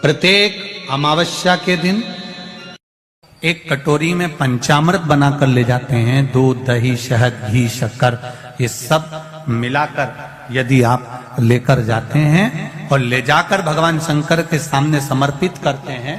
प्रत्येक अमावस्या के दिन एक कटोरी में पंचामृत बनाकर ले जाते हैं। दूध, दही, शहद, घी, शक्कर, ये सब मिलाकर यदि आप लेकर जाते हैं और ले जाकर भगवान शंकर के सामने समर्पित करते हैं,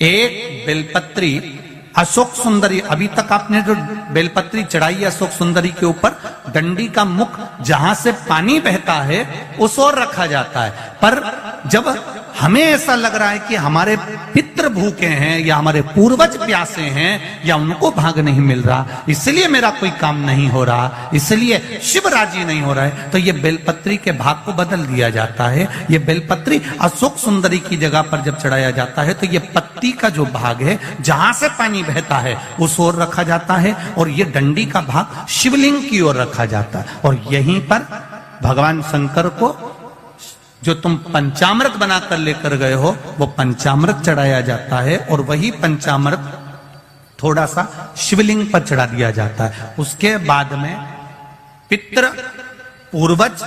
एक बेलपत्री अशोक सुंदरी, अभी तक आपने जो बेलपत्री चढ़ाई है अशोक सुंदरी के ऊपर, डंडी का मुख जहां से पानी बहता है उस ओर रखा जाता है। पर जब हमें ऐसा लग रहा है कि हमारे पितृ भूखे हैं या हमारे पूर्वज प्यासे हैं या उनको भाग नहीं मिल रहा, इसलिए मेरा कोई काम नहीं हो रहा, इसलिए शिव राजी नहीं हो रहा है, तो ये बेलपत्री के भाग को बदल दिया जाता है। ये बेलपत्री अशोक सुंदरी की जगह पर जब चढ़ाया जाता है तो ये पत्ती का जो भाग है जहां से पानी बहता है उस ओर रखा जाता है और ये डंडी का भाग शिवलिंग की ओर रखा जाता है। और यहीं पर भगवान शंकर को जो तुम पंचामृत बनाकर लेकर गए हो वो पंचामृत चढ़ाया जाता है और वही पंचामृत थोड़ा सा शिवलिंग पर चढ़ा दिया जाता है। उसके बाद में पितृ पूर्वज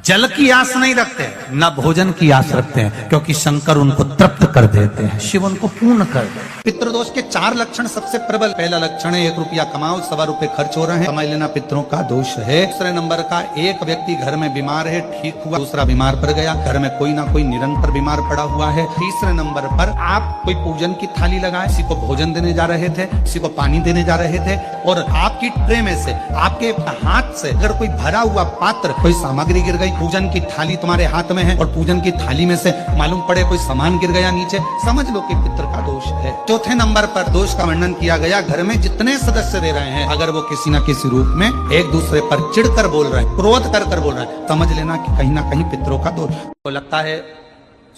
जल की आस नहीं रखते, न भोजन की आस रखते हैं, क्योंकि शंकर उनको तृप्त कर देते हैं, शिव उनको पूर्ण कर देते हैं। पितृदोष के 4 लक्षण सबसे प्रबल। पहला लक्षण है 1 रुपया कमाओ, 1.25 रुपए खर्च हो रहे हैं, समझ लेना पितरों का दोष है। दूसरे नंबर का, एक व्यक्ति घर में बीमार है, ठीक हुआ, दूसरा बीमार पड़ गया, घर में कोई ना कोई निरंतर बीमार पड़ा हुआ है। तीसरे नंबर पर आप कोई पूजन की थाली लगाए, किसी को भोजन देने जा रहे थे, किसी को पानी देने जा रहे थे और आपकी ट्रे में से, आपके हाथ से अगर कोई भरा हुआ पात्र, कोई सामग्री गिर गई, पूजन की थाली तुम्हारे हाथ में है और पूजन की थाली में से मालूम पड़े कोई सामान गिर गया नीचे, समझ लो कि पितृ का दोष है। चौथे नंबर पर दोष का वर्णन किया गया, घर में जितने सदस्य रह रहे हैं अगर वो किसी न किसी रूप में एक दूसरे पर चिढ़कर बोल रहे हैं, क्रोध कर बोल रहे हैं, समझ लेना कि कहीं ना कहीं पितरों का दोष। तो लगता है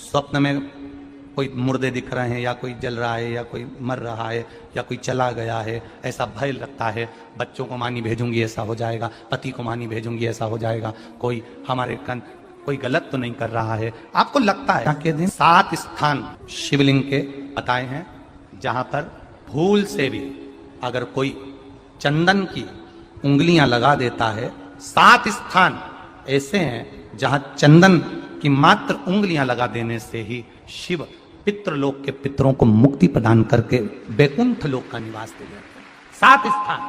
स्वप्न में कोई मुर्दे दिख रहे हैं या कोई जल रहा है या कोई मर रहा है या कोई चला गया है, ऐसा भय लगता है। बच्चों को मानी भेजूंगी ऐसा हो जाएगा, पति को मानी भेजूंगी ऐसा हो जाएगा, कोई हमारे कोई गलत तो नहीं कर रहा है, आपको लगता है। के दिन 7 स्थान शिवलिंग के बताए हैं जहां पर भूल से भी अगर कोई चंदन की उंगलियां लगा देता है। 7 स्थान ऐसे हैं जहां चंदन की मात्र उंगलियां लगा देने से ही शिव पितृलोक के पितरों को मुक्ति प्रदान करके बैकुंठ लोक का निवास दे देते हैं। 7 स्थान,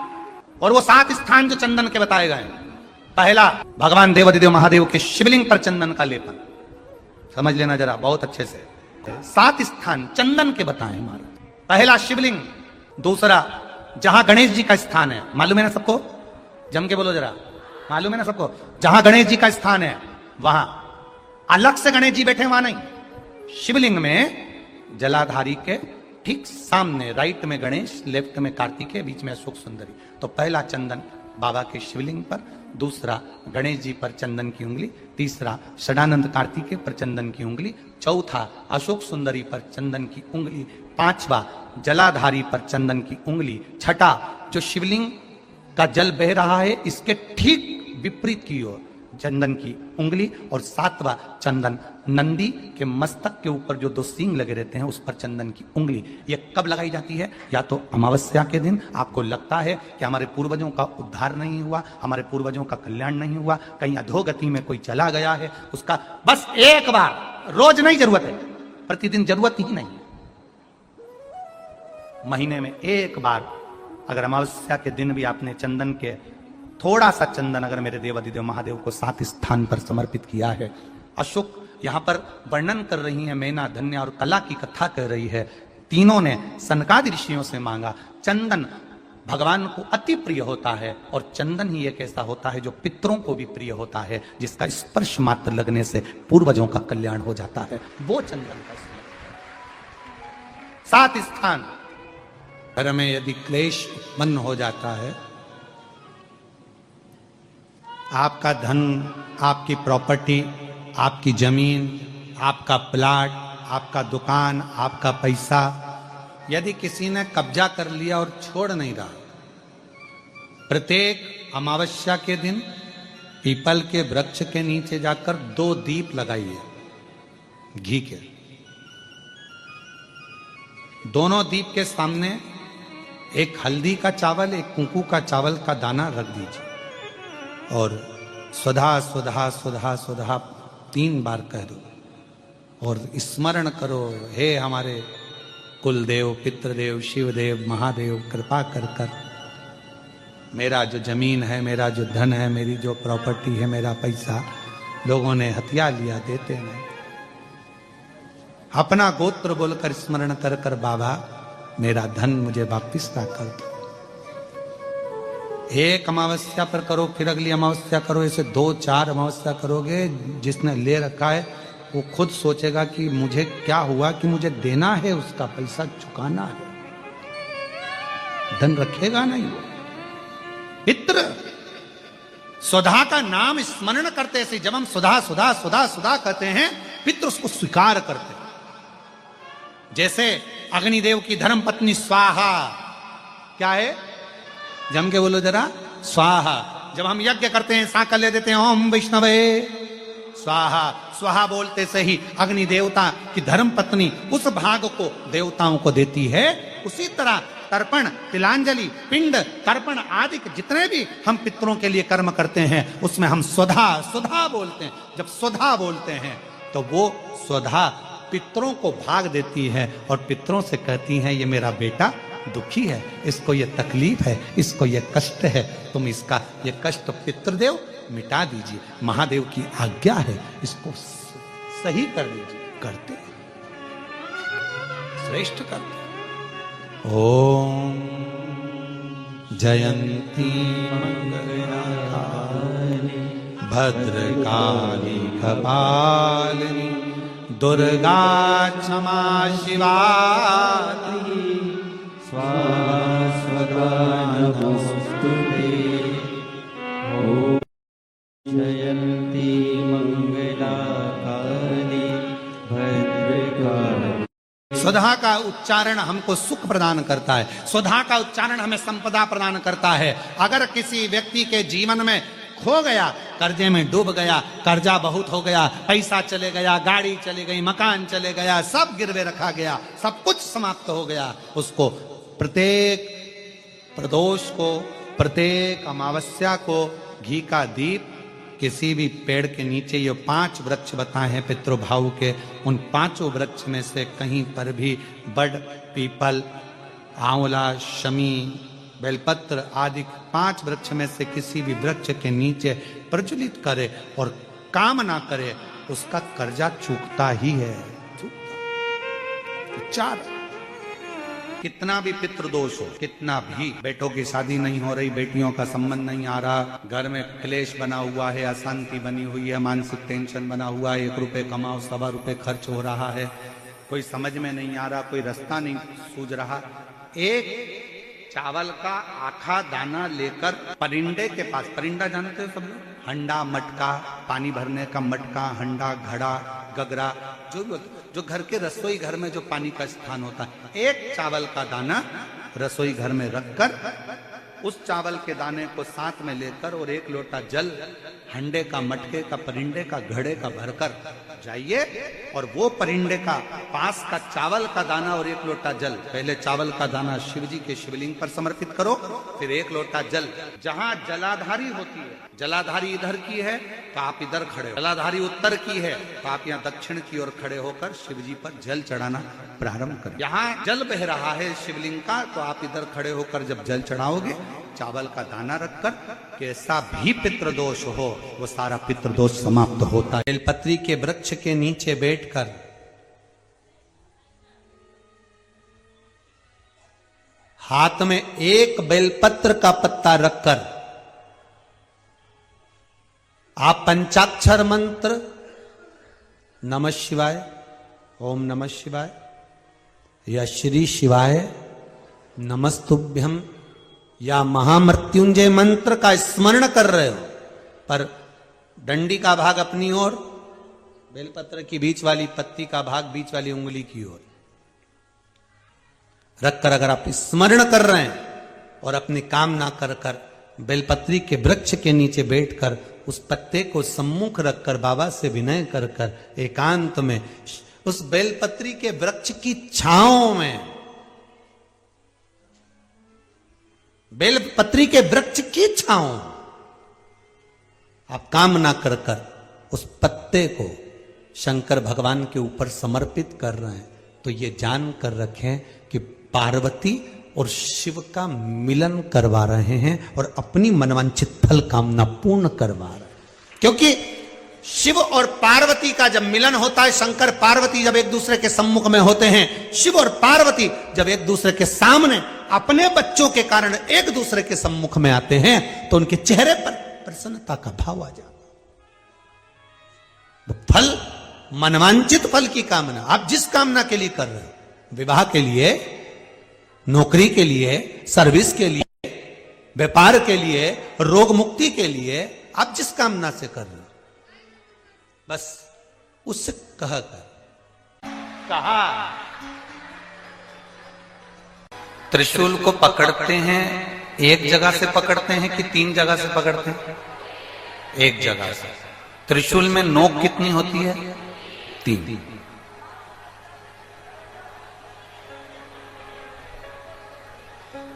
और वो 7 स्थान जो चंदन के बताए गए हैं। पहला, भगवान देवाधिदेव महादेव के शिवलिंग पर चंदन का लेपन, समझ लेना जरा बहुत अच्छे से। 7 स्थान चंदन के बताए महाराज। पहला शिवलिंग। दूसरा, जहां गणेश जी का स्थान है, मालूम है ना सबको, जम के बोलो जरा, मालूम है ना सबको, जहां गणेश जी का स्थान है वहां अलग से गणेश जी बैठे, वहां नहीं, शिवलिंग में जलाधारी के ठीक सामने, राइट में गणेश, लेफ्ट में कार्तिकेय, बीच में अशोक सुंदरी। तो पहला चंदन बाबा के शिवलिंग पर, दूसरा गणेश जी पर चंदन की उंगली, तीसरा षडानंद कार्तिकेय पर चंदन की उंगली, चौथा अशोक सुंदरी पर चंदन की उंगली, पांचवा जलाधारी पर चंदन की उंगली, छठा जो शिवलिंग का जल बह रहा है इसके ठीक विपरीत की ओर चंदन की उंगली, और 7वां चंदन नंदी के मस्तक के ऊपर जो 2 सींग लगे रहते हैं उस पर चंदन की उंगली। ये कब लगाई जाती है? या तो अमावस्या के दिन आपको लगता है कि हमारे पूर्वजों का उद्धार नहीं हुआ, हमारे पूर्वजों का कल्याण नहीं हुआ, कहीं अधोगति में कोई चला गया है, उसका बस एक बार, रोज नहीं जरूरत है, प्रतिदिन जरूरत ही नहीं, महीने में एक बार अगर अमावस्या के दिन भी आपने चंदन के थोड़ा सा चंदन अगर मेरे देवाधिदेव महादेव को 7 स्थान पर समर्पित किया है। अशोक यहां पर वर्णन कर रही है, मैना, धन्य और कला की कथा कर रही है। तीनों ने सनकादि ऋषियों से मांगा। चंदन भगवान को अति प्रिय होता है और चंदन ही एक ऐसा होता है जो पितरों को भी प्रिय होता है, जिसका स्पर्श मात्र लगने से पूर्वजों का कल्याण हो जाता है, वो चंदन का 7 स्थान। घर में यदि क्लेश उत्पन्न हो जाता है, आपका धन, आपकी प्रॉपर्टी, आपकी जमीन, आपका प्लाट, आपका दुकान, आपका पैसा, यदि किसी ने कब्जा कर लिया और छोड़ नहीं रहा, प्रत्येक अमावस्या के दिन पीपल के वृक्ष के नीचे जाकर 2 दीप लगाइए घी के। दोनों दीप के सामने एक हल्दी का चावल, एक कुंकू का चावल का दाना रख दीजिए और स्वधा स्वधा स्वधा स्वधा 3 बार कह दो। और स्मरण करो, हे हमारे कुलदेव, पितृदेव, शिवदेव, महादेव, कृपा कर कर मेरा जो जमीन है, मेरा जो धन है, मेरी जो प्रॉपर्टी है, मेरा पैसा लोगों ने हथिया लिया, देते नहीं। अपना गोत्र बोलकर स्मरण कर कर बाबा मेरा धन मुझे वापिस ला कर दो। एक अमावस्या पर करो, फिर अगली अमावस्या करो, ऐसे 2-4 अमावस्या करोगे, जिसने ले रखा है वो खुद सोचेगा कि मुझे क्या हुआ, कि मुझे देना है, उसका पैसा चुकाना है, धन रखेगा नहीं। पितृ सुधा का नाम स्मरण करते से, जब हम सुधा सुधा सुधा सुधा कहते हैं, पितृ उसको स्वीकार करते हैं। जैसे अग्निदेव की धर्म पत्नी स्वाहा, क्या है, जम के बोलो जरा, स्वाहा। जब हम यज्ञ करते हैं, सांकल ले देते हैं, ओम वैष्णवे स्वाहा, स्वाहा बोलते से ही अग्नि देवता की धर्म पत्नी उस भाग को देवताओं को देती है। उसी तरह तर्पण, तिलांजलि, पिंड, तर्पण आदि जितने भी हम पितरों के लिए कर्म करते हैं, उसमें हम स्वधा स्वधा बोलते हैं। जब स्वधा बोलते हैं तो वो स्वधा पितरों को भाग देती है और पितरों से कहती हैं, ये मेरा बेटा दुखी है, इसको ये तकलीफ है, इसको ये कष्ट है, तुम इसका ये कष्ट पितृदेव मिटा दीजिए, महादेव की आज्ञा है, इसको सही कर दीजिए। करते श्रेष्ठ करते। ओम जयंती मंगलकारिणी भद्रकाली कपालिनी दुर्गा क्षमा शिवा स्वाहा स्वधा नमोस्तुते। ओम जयंती मंगलकारिणी भद्रकाली। स्वधा का उच्चारण हमको सुख प्रदान करता है, स्वधा का उच्चारण हमें संपदा प्रदान करता है। अगर किसी व्यक्ति के जीवन में खो गया, कर्जे में डूब गया, कर्जा बहुत हो गया, पैसा चले गया, गाड़ी चली गई, मकान चले गया, सब गिरवे रखा गया, सब कुछ समाप्त हो गया, उसको प्रत्येक प्रदोष को, प्रत्येक अमावस्या को घी का दीप किसी भी पेड़ के नीचे, ये 5 वृक्ष बताए हैं पितृभाव के, उन 5 वृक्ष में से कहीं पर भी बड़, पीपल, आंवला, शमी, बेलपत्र आदि 5 वृक्ष में से किसी भी वृक्ष के नीचे प्रज्वलित करे और काम ना करे, उसका कर्जा चूकता ही है, चूकता। 4 कितना भी पितृदोष हो, कितना भी, बेटों की शादी नहीं हो रही, बेटियों का संबंध नहीं आ रहा, घर में क्लेश बना हुआ है, अशांति बनी हुई है, मानसिक टेंशन बना हुआ है, 1 रुपए कमाओ 1.25 रुपए खर्च हो रहा है, कोई समझ में नहीं आ रहा, कोई रास्ता नहीं सूझ रहा, एक चावल का आखा दाना लेकर परिंदे के पास, परिंदा जानते हो सब लोग, हंडा, मटका, पानी भरने का मटका, हंडा, घड़ा, गगरा, जो घर के रसोई घर में जो पानी का स्थान होता है, एक चावल का दाना रसोई घर में रखकर उस चावल के दाने को साथ में लेकर और 1 लोटा जल हंडे का, मटके का, परिंदे का, घड़े का भरकर जाइए और वो परिंदे का पास का चावल का दाना और 1 लोटा जल, पहले चावल का दाना शिव जी के शिवलिंग पर समर्पित करो, फिर 1 लोटा जल, जहां जलाधारी होती है, जलाधारी इधर की है तो आप इधर खड़े हो, जलाधारी उत्तर की है तो आप यहाँ दक्षिण की ओर खड़े होकर शिव जी पर जल चढ़ाना प्रारंभ करें। यहाँ जल बह रहा है शिवलिंग का, तो आप इधर खड़े होकर जब जल चढ़ाओगे, चावल का दाना रखकर, कैसा भी पितृदोष हो वो सारा पितृदोष समाप्त होता है। बेलपत्री के वृक्ष के नीचे बैठकर हाथ में 1 बेलपत्र का पत्ता रखकर आप पंचाक्षर मंत्र नमः शिवाय, ओम नमः शिवाय या श्री शिवाय नमस्तुभ्यम या महामृत्युंजय मंत्र का स्मरण कर रहे हो, पर डंडी का भाग अपनी ओर, बेलपत्र की बीच वाली पत्ती का भाग बीच वाली उंगली की ओर रखकर अगर आप स्मरण कर रहे हैं और अपनी काम ना कर कर बेलपत्री के वृक्ष के नीचे बैठकर उस पत्ते को सम्मुख रखकर बाबा से विनय कर कर एकांत में उस बेलपत्री के वृक्ष की छांव में, बेलपत्री के वृक्ष की छांव आप काम ना कर कर उस पत्ते को शंकर भगवान के ऊपर समर्पित कर रहे हैं, तो ये जान कर रखें कि पार्वती और शिव का मिलन करवा रहे हैं और अपनी मनवांछित फल कामना पूर्ण करवा रहे हैं। क्योंकि शिव और पार्वती का जब मिलन होता है, शंकर पार्वती जब एक दूसरे के सम्मुख में होते हैं, शिव और पार्वती जब एक दूसरे के सामने अपने बच्चों के कारण एक दूसरे के सम्मुख में आते हैं, तो उनके चेहरे पर प्रसन्नता का भाव आ जाता। फल, मनवांचित फल की कामना, आप जिस कामना के लिए कर रहे हो, विवाह के लिए, नौकरी के लिए, सर्विस के लिए, व्यापार के लिए, रोग मुक्ति के लिए, आप जिस कामना से कर रहे हो, बस उससे कहा त्रिशूल को पकड़ते हैं, एक जगह से पकड़ते हैं कि 3 जगह से पकड़ते हैं? एक जगह से। त्रिशूल में नोक कितनी होती है? 3।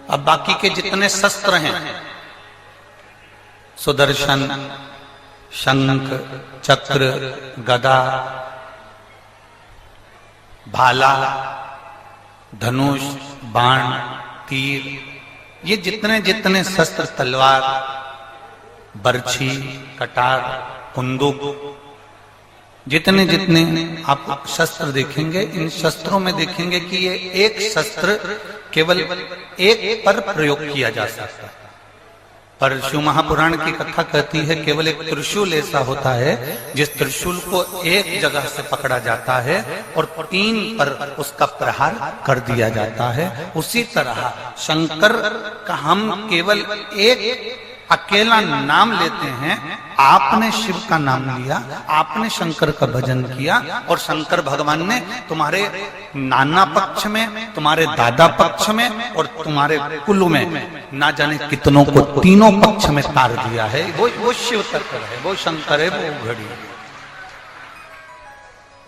अब बाकी के जितने शस्त्र हैं, सुदर्शन, शंख, चक्र, गदा, भाला, धनुष, बाण, तीर, ये जितने जितने शस्त्र, तलवार, बर्छी, कटार, कुंदूक, जितने जितने आप शस्त्र देखेंगे, इन शस्त्रों में देखेंगे कि ये एक शस्त्र केवल एक पर प्रयोग किया जा सकता है। पर शिव महापुराण की कथा कहती है केवल एक त्रिशूल ऐसा होता है जिस त्रिशूल को एक जगह से पकड़ा जाता है और 3 पर उसका प्रहार कर दिया जाता है। उसी तरह शंकर का हम केवल एक अकेला नाम लेते हैं। आपने शिव का नाम लिया, आपने शंकर का भजन किया, और शंकर भगवान ने तुम्हारे नाना पक्ष में, तुम्हारे दादा पक्ष में और तुम्हारे कुल में ना जाने कितनों को तीनों पक्ष में तार दिया है। वो शिव तत्व है, वो शंकर है, वो घड़ी है।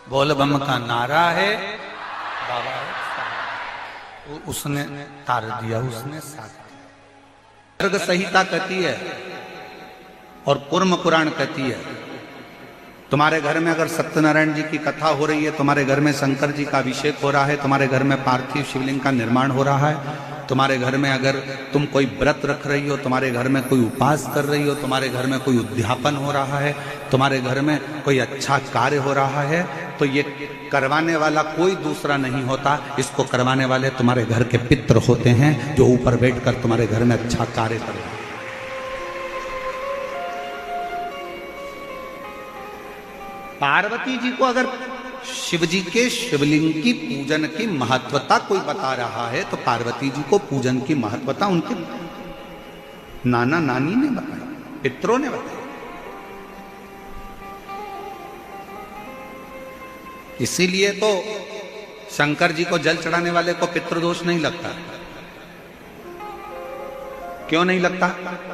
बोल बम का नारा है, बाबा है, उसने तार दिया, उसने साथ। गर्ग संहिता कहती है और कूर्म पुराण कहती है, तुम्हारे घर में अगर सत्यनारायण जी की कथा हो रही है, तुम्हारे घर में शंकर जी का अभिषेक हो रहा है, तुम्हारे घर में पार्थिव शिवलिंग का निर्माण हो रहा है, तुम्हारे घर में अगर तुम कोई व्रत रख रही हो, तुम्हारे घर में कोई उपास कर रही हो, तुम्हारे घर में कोई उद्यापन हो रहा है, तुम्हारे घर में कोई अच्छा कार्य हो रहा है, तो ये करवाने वाला कोई दूसरा नहीं होता। इसको करवाने वाले तुम्हारे घर के पितृ होते हैं, जो ऊपर बैठकर तुम्हारे घर में अच्छा कार्य कर रहे हैं। पार्वती जी को अगर शिव जी के शिवलिंग की पूजन की महत्वता कोई बता रहा है, तो पार्वती जी को पूजन की महत्वता उनके नाना नानी ने बताई, पितरों ने बताई। इसीलिए तो शंकर जी को जल चढ़ाने वाले को पितृदोष नहीं लगता। क्यों नहीं लगता?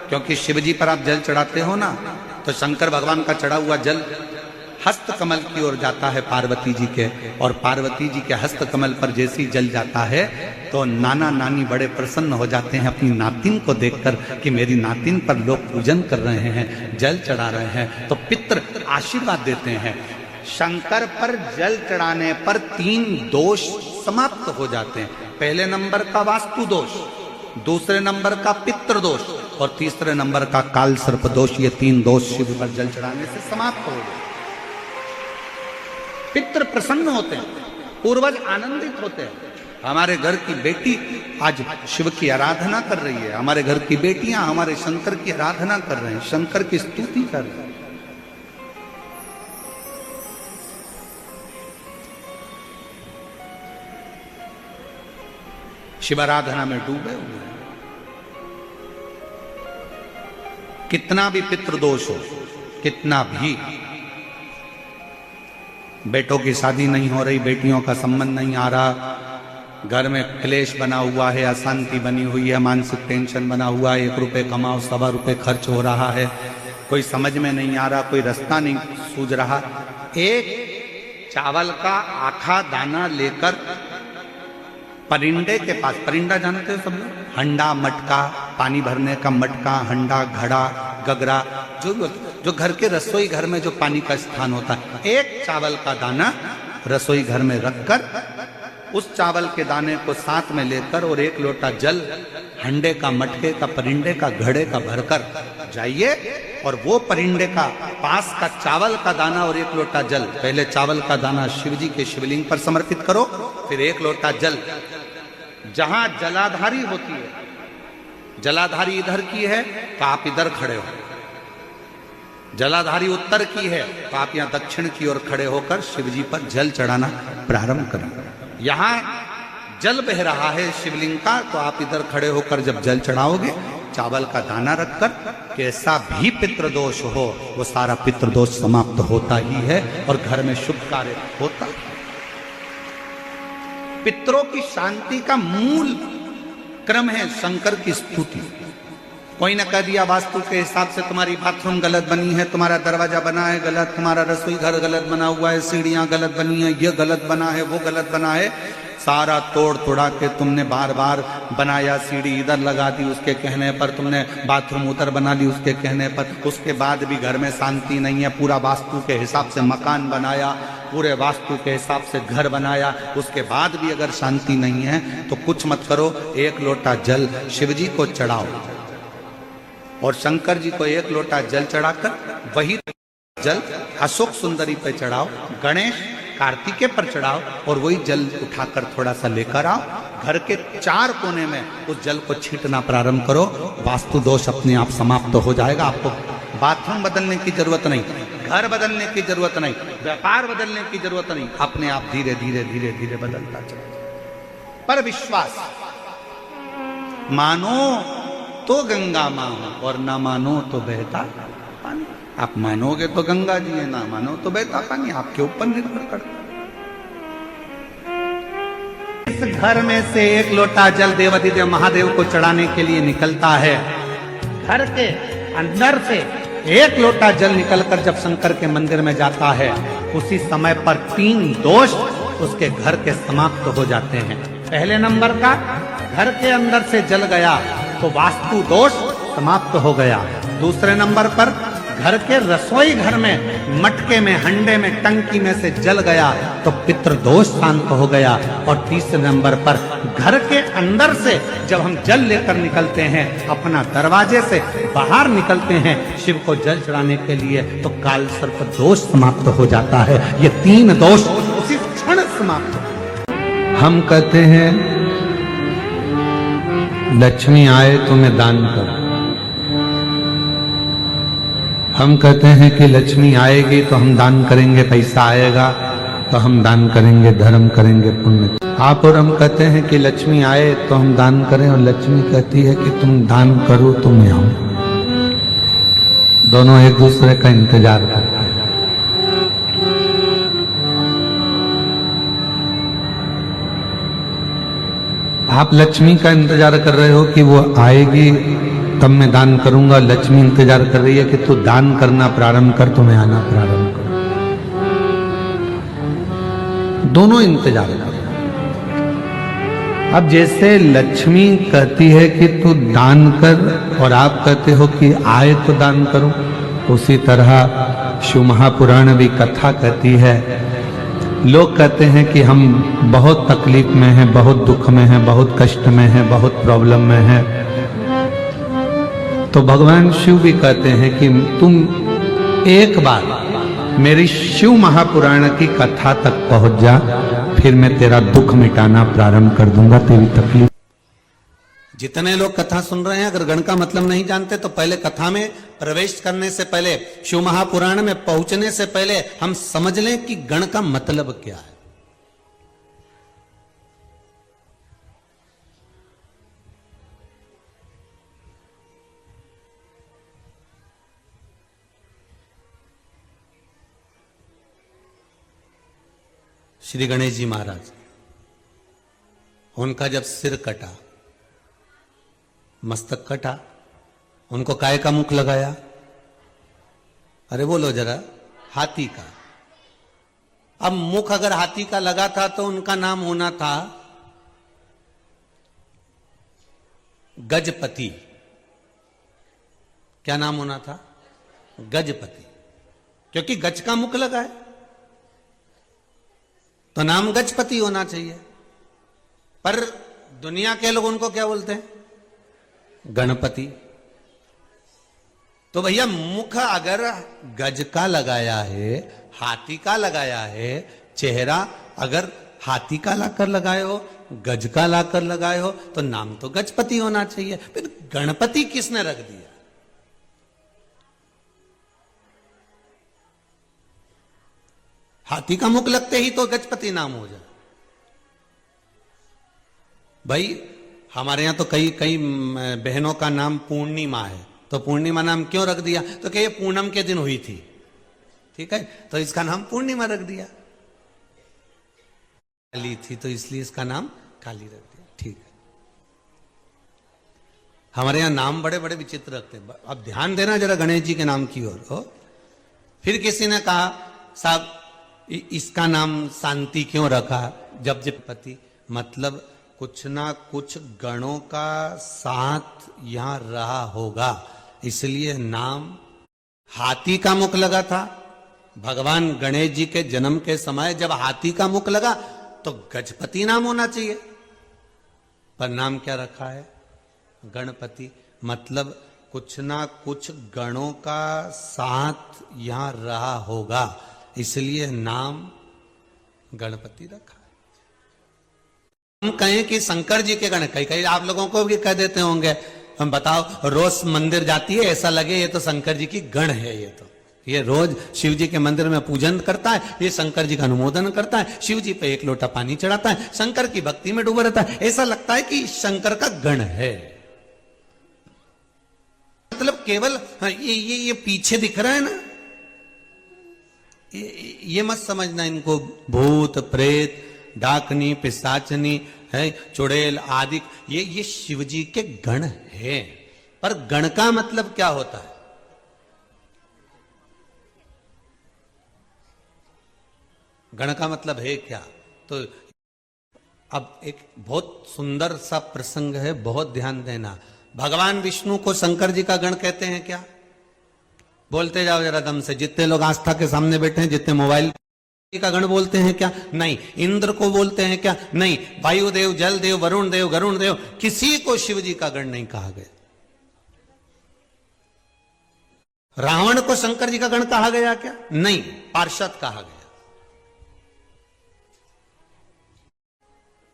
क्योंकि शिव जी पर आप जल चढ़ाते हो ना, तो शंकर भगवान का चढ़ा हुआ जल हस्त कमल की ओर जाता है पार्वती जी के, और पार्वती जी के हस्त कमल पर जैसी जल जाता है तो नाना नानी बड़े प्रसन्न हो जाते हैं अपनी नातिन को देखकर कि मेरी नातिन पर लोग पूजन कर रहे हैं, जल चढ़ा रहे हैं, तो पितृ आशीर्वाद देते हैं। शंकर पर जल चढ़ाने पर 3 दोष समाप्त हो जाते हैं। पहले नंबर का वास्तु दोष, दूसरे नंबर का पितृ दोष और तीसरे नंबर का काल सर्प दोष। ये 3 दोष शिव पर जल चढ़ाने से समाप्त हो गए। पितृ प्रसन्न होते हैं, पूर्वज आनंदित होते हैं। हमारे घर की बेटी आज शिव की आराधना कर रही है, हमारे घर की बेटियां हमारे शंकर की आराधना कर रहे हैं, शंकर की स्तुति कर रहे हैं। शिव आराधना में डूबे हुए हैं। कितना भी पितृदोष हो, कितना भी, बेटों की शादी नहीं हो रही, बेटियों का संबंध नहीं आ रहा, घर में क्लेश बना हुआ है, अशांति बनी हुई है, मानसिक टेंशन बना हुआ है, 1 रुपए कमाओ 1.25 रुपए खर्च हो रहा है, कोई समझ में नहीं आ रहा, कोई रास्ता नहीं सूझ रहा, एक चावल का आखा दाना लेकर परिंदे के पास, परिंदा जानते हो सब लोग, हंडा मटका, पानी भरने का मटका, हंडा, घड़ा, गगरा, जो भी जो घर के रसोई घर में जो पानी का स्थान होता है, एक चावल का दाना रसोई घर में रखकर उस चावल के दाने को साथ में लेकर और एक लोटा जल हंडे का, मटके का, परिंडे का, घड़े का भरकर जाइए और वो परिंडे का पास का चावल का दाना और एक लोटा जल, पहले चावल का दाना शिव जी के शिवलिंग पर समर्पित करो, फिर एक लोटा जल जहां जलाधारी होती है, जलाधारी इधर की है तो आप इधर खड़े हो, जलाधारी उत्तर की है तो आप यहां दक्षिण की ओर खड़े होकर शिव जी पर जल चढ़ाना प्रारंभ करें। यहां जल बह रहा है शिवलिंग का, तो आप इधर खड़े होकर जब जल चढ़ाओगे, चावल का दाना रखकर, कैसा भी पितृदोष हो वो सारा पितृदोष समाप्त होता ही है और घर में शुभ कार्य होता है। पितरों की शांति का मूल क्रम है शंकर की स्तुति। कोई न कह दिया वास्तु के हिसाब से तुम्हारी बाथरूम गलत बनी है, तुम्हारा दरवाजा बना है गलत, तुम्हारा रसोई घर गलत बना हुआ है, सीढ़ियां गलत बनी है, ये गलत बना है, वो गलत बना है, सारा तोड़ तोड़ा के तुमने बार बार बनाया, सीढ़ी इधर लगा दी उसके कहने पर, तुमने बाथरूम उधर बना ली उसके कहने पर, उसके बाद भी घर में शांति नहीं है, पूरा वास्तु के हिसाब से मकान बनाया, पूरे वास्तु के हिसाब से घर बनाया, उसके बाद भी अगर शांति नहीं है तो कुछ मत करो, एक लोटा जल शिव जी को चढ़ाओ और शंकर जी को एक लोटा जल चढ़ाकर वही जल अशोक सुंदरी पे चढ़ाओ, गणेश कार्तिकेय पर चढ़ाओ और वही जल उठाकर थोड़ा सा लेकर आओ, घर के चार कोने में उस जल को छींटना प्रारंभ करो, वास्तु दोष अपने आप समाप्त हो जाएगा। आपको बाथरूम बदलने की जरूरत नहीं, घर बदलने की जरूरत नहीं, व्यापार बदलने की जरूरत नहीं, अपने आप धीरे धीरे धीरे धीरे बदलता चला। पर विश्वास, मानो तो गंगा मां और ना मानो तो बहता पानी। आप मानोगे तो गंगा जी है, ना मानो तो बहता पानी, आपके ऊपर निर्भर करता। इस घर में से एक लोटा जल देवाधिदेव महादेव को चढ़ाने के लिए निकलता है, घर के अंदर से एक लोटा जल निकलकर जब शंकर के मंदिर में जाता है, उसी समय पर 3 दोष उसके घर के समाप्त हो जाते हैं। पहले नंबर का, घर के अंदर से जल गया तो वास्तु दोष समाप्त हो गया। दूसरे नंबर पर घर के रसोई घर में, मटके में, हंडे में, टंकी में से जल गया तो पितृदोष शांत हो गया। और तीसरे नंबर पर घर के अंदर से जब हम जल लेकर निकलते हैं, अपना दरवाजे से बाहर निकलते हैं शिव को जल चढ़ाने के लिए, तो काल सर्प दोष समाप्त हो जाता है। ये 3 दोष उसी क्षण समाप्त। हम कहते हैं लक्ष्मी आए तो मैं दान करूं, हम कहते हैं कि लक्ष्मी आएगी तो हम दान करेंगे, पैसा आएगा तो हम दान करेंगे, धर्म करेंगे, पुण्य। आप और हम कहते हैं कि लक्ष्मी आए तो हम दान करें, और लक्ष्मी कहती है कि तुम दान करो तो मैं आऊं। दोनों एक दूसरे का इंतजार करते हैं। आप लक्ष्मी का इंतजार कर रहे हो कि वो आएगी तब मैं दान करूंगा, लक्ष्मी इंतजार कर रही है कि तू दान करना प्रारंभ कर तो मैं आना प्रारंभ करूं। दोनों इंतजार कर रहे हैं। अब जैसे लक्ष्मी कहती है कि तू दान कर और आप कहते हो कि आए तो दान करूं, उसी तरह शिव महापुराण भी कथा कहती है। लोग कहते हैं कि हम बहुत तकलीफ में हैं, बहुत दुख में हैं, बहुत कष्ट में हैं, बहुत प्रॉब्लम में हैं, तो भगवान शिव भी कहते हैं कि तुम एक बार मेरी शिव महापुराण की कथा तक पहुंच जा, फिर मैं तेरा दुख मिटाना प्रारंभ कर दूंगा, तेरी तकलीफ। जितने लोग कथा सुन रहे हैं, अगर गण का मतलब नहीं जानते तो पहले कथा में प्रवेश करने से पहले, शिव महापुराण में पहुंचने से पहले हम समझ लें कि गण का मतलब क्या है। श्री गणेश जी महाराज, उनका जब सिर कटा, मस्तक कटा, उनको काय का मुख लगाया? अरे बोलो जरा, हाथी का। अब मुख अगर हाथी का लगा था तो उनका नाम होना था गजपति। क्या नाम होना था? गजपति, क्योंकि गज का मुख लगा है तो नाम गजपति होना चाहिए। पर दुनिया के लोग उनको क्या बोलते हैं? गणपति। तो भैया मुख अगर गज का लगाया है, हाथी का लगाया है, चेहरा अगर हाथी का लाकर लगाए हो, गज का लाकर लगाए हो, तो नाम तो गजपति होना चाहिए। फिर गणपति किसने रख दिया? हाथी का मुख लगते ही तो गजपति नाम हो जाए। भाई हमारे यहां तो कई कई बहनों का नाम पूर्णिमा है, तो पूर्णिमा नाम क्यों रख दिया? तो क्या ये पूनम के दिन हुई थी, ठीक है, तो इसका नाम पूर्णिमा रख दिया। काली थी तो इसलिए इसका नाम काली रख दिया, ठीक है। हमारे यहां नाम बड़े बड़े विचित्र रखते हैं। अब ध्यान देना जरा गणेश जी के नाम की ओर हो। फिर किसी ने कहा साहब इसका नाम शांति क्यों रखा? जब पति मतलब कुछ ना कुछ गणों का साथ यहां रहा होगा, इसलिए नाम। हाथी का मुख लगा था भगवान गणेश जी के जन्म के समय, जब हाथी का मुख लगा तो गजपति नाम होना चाहिए, पर नाम क्या रखा है? गणपति। मतलब कुछ ना कुछ गणों का साथ यहां रहा होगा, इसलिए नाम गणपति रखा है। हम कहें कि शंकर जी के गण, कई कई आप लोगों को भी कह देते होंगे, हम बताओ रोज मंदिर जाती है, ऐसा लगे ये तो शंकर जी की गण है, ये रोज शिव जी के मंदिर में पूजन करता है, ये शंकर जी का अनुमोदन करता है, शिव जी पे एक लोटा पानी चढ़ाता है, शंकर की भक्ति में डूबा रहता है, ऐसा लगता है कि शंकर का गण है। मतलब केवल ये पीछे दिख रहा है ना, ये मत समझना इनको भूत प्रेत डाकनी पिशाचनी है चुड़ैल आदि, ये शिव जी के गण है। पर गण का मतलब क्या होता है? गण का मतलब है क्या? तो अब एक बहुत सुंदर सा प्रसंग है, बहुत ध्यान देना। भगवान विष्णु को शंकर जी का गण कहते हैं क्या? बोलते जाओ जरा दम से। जितने लोग आस्था के सामने बैठे हैं, जितने मोबाइल का गण बोलते हैं क्या? नहीं। इंद्र को बोलते हैं क्या? नहीं। वायुदेव, जल देव, वरुण देव, गरुण देव, किसी को शिव जी का गण नहीं कहा गया। रावण को शंकर जी का गण कहा गया क्या? नहीं, पार्षद कहा गया।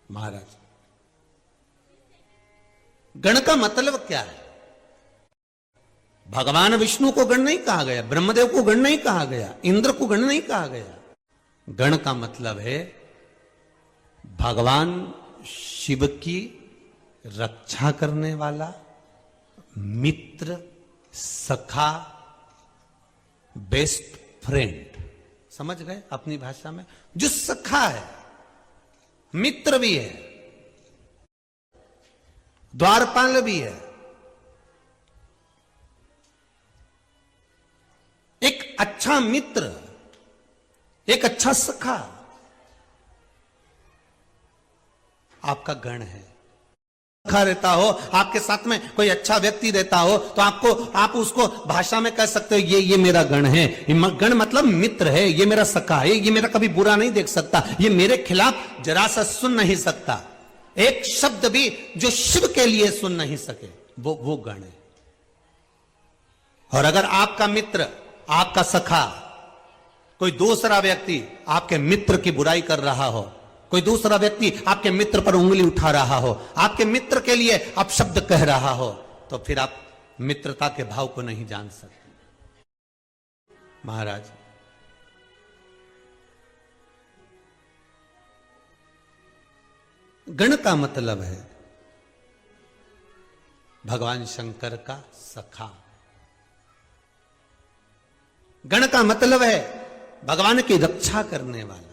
महाराज गण का मतलब क्या है? भगवान विष्णु को गण नहीं कहा गया, ब्रह्मदेव को गण नहीं कहा गया, इंद्र को गण नहीं कहा गया। गण का मतलब है भगवान शिव की रक्षा करने वाला मित्र, सखा, बेस्ट फ्रेंड। समझ गए अपनी भाषा में? जो सखा है, मित्र भी है, द्वारपाल भी है, एक अच्छा मित्र, एक अच्छा सखा आपका गण है। सखा रहता हो, आपके साथ में कोई अच्छा व्यक्ति रहता हो, तो आप उसको भाषा में कह सकते हो ये मेरा गण है। गण मतलब मित्र है, ये मेरा सखा है, ये मेरा कभी बुरा नहीं देख सकता, ये मेरे खिलाफ जरा सा सुन नहीं सकता, एक शब्द भी जो शिव के लिए सुन नहीं सके, वो गण है। और अगर आपका मित्र, आपका सखा, कोई दूसरा व्यक्ति आपके मित्र की बुराई कर रहा हो, कोई दूसरा व्यक्ति आपके मित्र पर उंगली उठा रहा हो, आपके मित्र के लिए आप शब्द कह रहा हो, तो फिर आप मित्रता के भाव को नहीं जान सकते। महाराज गण का मतलब है भगवान शंकर का सखा। गण का मतलब है भगवान की रक्षा करने वाला।